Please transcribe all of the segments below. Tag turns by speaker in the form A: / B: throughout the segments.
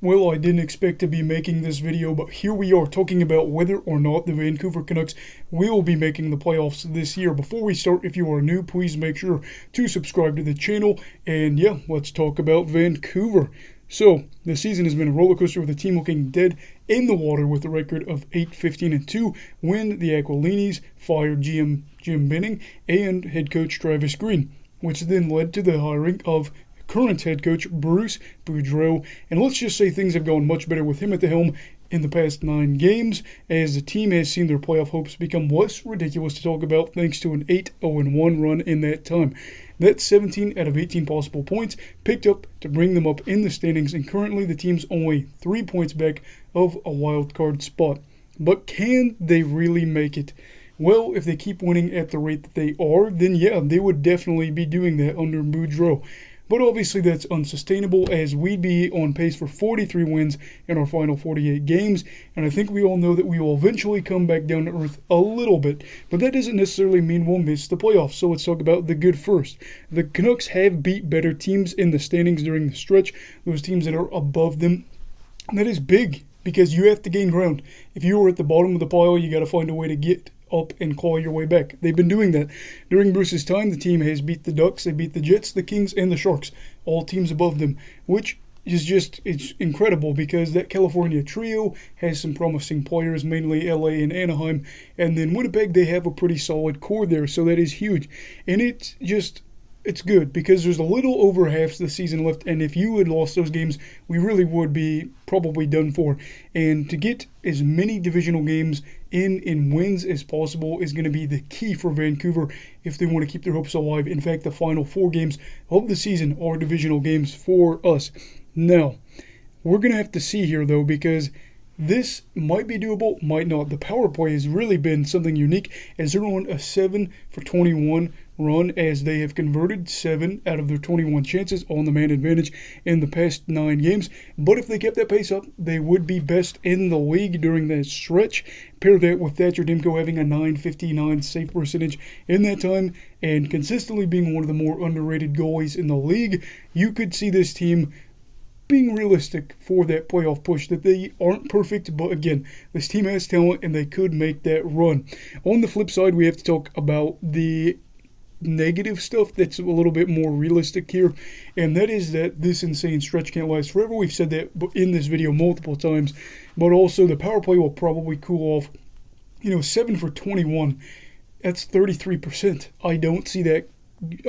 A: Well, I didn't expect to be making this video, but here we are talking about whether or not the Vancouver Canucks will be making the playoffs this year. Before we start, if you are new, please make sure to subscribe to the channel. And yeah, let's talk about Vancouver. So, the season has been a roller coaster with the team looking dead in the water with a record of 8-15-2 when the Aquilinis fired GM Jim Benning and head coach Travis Green, which then led to the hiring of current head coach Bruce Boudreau, and let's just say things have gone much better with him at the helm in the past 9 games, as the team has seen their playoff hopes become less ridiculous to talk about thanks to an 8-0-1 run in that time. That's 17 out of 18 possible points picked up to bring them up in the standings, and currently the team's only 3 points back of a wild card spot. But can they really make it? Well, if they keep winning at the rate that they are, then yeah, they would definitely be doing that under Boudreau. But obviously that's unsustainable, as we'd be on pace for 43 wins in our final 48 games, and I think we all know that we will eventually come back down to earth a little bit, but that doesn't necessarily mean we'll miss the playoffs. So let's talk about the good first. The Canucks have beat better teams in the standings during the stretch, those teams that are above them, and that is big because you have to gain ground. If you were at the bottom of the pile, you got to find a way to get up and claw your way back. They've been doing that. During Bruce's time, the team has beat the Ducks, they beat the Jets, the Kings, and the Sharks, all teams above them, which is just, it's incredible because that California trio has some promising players, mainly LA and Anaheim, and then Winnipeg, they have a pretty solid core there, so that is huge. And it's good because there's a little over half the season left, and if you had lost those games, we really would be probably done for. And to get as many divisional games in wins as possible is going to be the key for Vancouver if they want to keep their hopes alive. In fact, the final 4 games of the season are divisional games for us. Now, we're going to have to see here, though, because this might be doable, might not. The power play has really been something unique, as they're on a 7-for-21 run, as they have converted 7 out of their 21 chances on the man advantage in the past 9 games. But if they kept that pace up, they would be best in the league during that stretch. Pair that with Thatcher Demko having a .959 save percentage in that time and consistently being one of the more underrated goalies in the league, you could see this team being realistic for that playoff push. That they aren't perfect, but again, this team has talent and they could make that run. On the flip side, we have to talk about the negative stuff that's a little bit more realistic here, and that is that this insane stretch can't last forever. We've said that in this video multiple times, but also the power play will probably cool off. 7-for-21, that's 33%. I don't see that.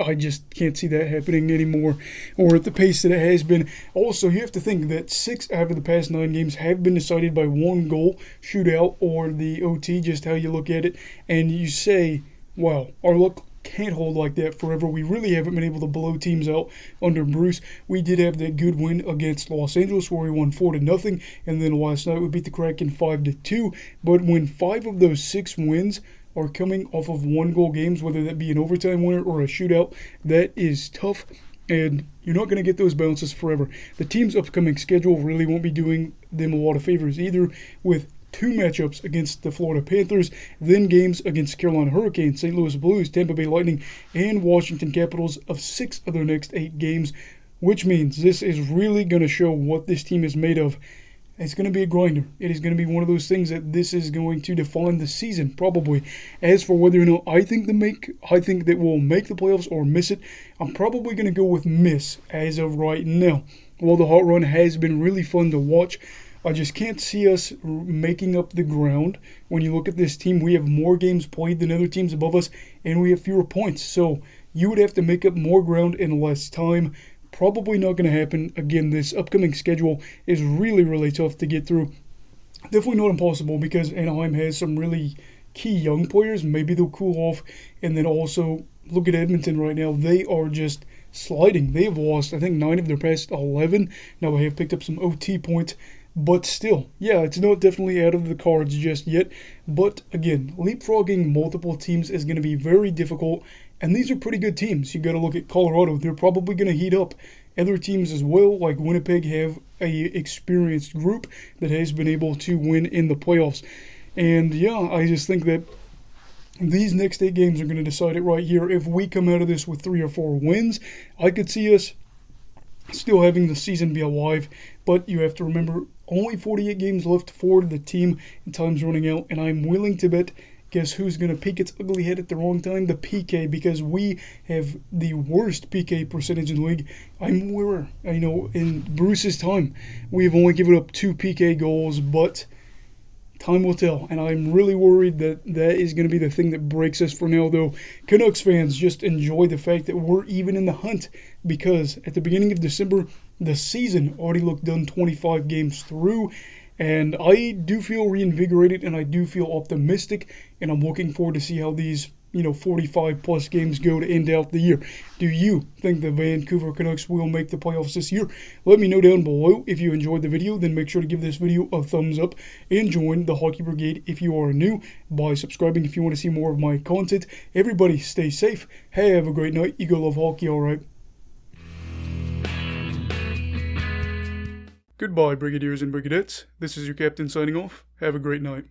A: I just can't see that happening anymore, or at the pace that it has been. Also, you have to think that 6 out of the past 9 games have been decided by 1 goal shootout or the OT, just how you look at it, and you say, wow, our luck can't hold like that forever. We really haven't been able to blow teams out under Bruce. We did have that good win against Los Angeles where we won 4-0, and then last night we beat the Kraken 5-2, but when 5 of those 6 wins are coming off of 1-goal games, whether that be an overtime winner or a shootout, that is tough, and you're not going to get those bounces forever. The team's upcoming schedule really won't be doing them a lot of favors either, with 2 matchups against the Florida Panthers, then games against Carolina Hurricanes, St. Louis Blues, Tampa Bay Lightning, and Washington Capitals of 6 of their next 8 games, which means this is really going to show what this team is made of. It's going to be a grinder. It is going to be one of those things that this is going to define the season, probably. As for whether or not I think that we'll make the playoffs or miss it, I'm probably going to go with miss as of right now. While the hot run has been really fun to watch, I just can't see us making up the ground. When you look at this team, we have more games played than other teams above us, and we have fewer points. So you would have to make up more ground in less time. Probably not going to happen. Again, this upcoming schedule is really, really tough to get through. Definitely not impossible because Anaheim has some really key young players. Maybe they'll cool off. And then also, look at Edmonton right now. They are just sliding. They have lost, I think, 9 of their past 11. Now they have picked up some OT points. But still, yeah, it's not definitely out of the cards just yet. But again, leapfrogging multiple teams is going to be very difficult. And these are pretty good teams. You got to look at Colorado. They're probably going to heat up. Other teams as well, like Winnipeg, have a experienced group that has been able to win in the playoffs. And yeah, I just think that these next 8 games are going to decide it right here. If we come out of this with 3 or 4 wins, I could see us still having the season be alive. But you have to remember, only 48 games left for the team, and time's running out, and I'm willing to bet, guess who's going to peek its ugly head at the wrong time? The PK, because we have the worst PK percentage in the league. I'm aware, in Bruce's time, we've only given up 2 PK goals, but time will tell, and I'm really worried that is going to be the thing that breaks us for now, though. Canucks fans, just enjoy the fact that we're even in the hunt, because at the beginning of December, the season already looked done 25 games through, and I do feel reinvigorated, and I do feel optimistic, and I'm looking forward to see how these 45 plus games go to end out the year. Do you think the Vancouver Canucks will make the playoffs this year? Let me know down below. If you enjoyed the video, then make sure to give this video a thumbs up and join the Hockey Brigade if you are new by subscribing if you want to see more of my content. Everybody stay safe. Hey, have a great night. You go love hockey, alright? Goodbye, Brigadiers and Brigadettes. This is your captain signing off. Have a great night.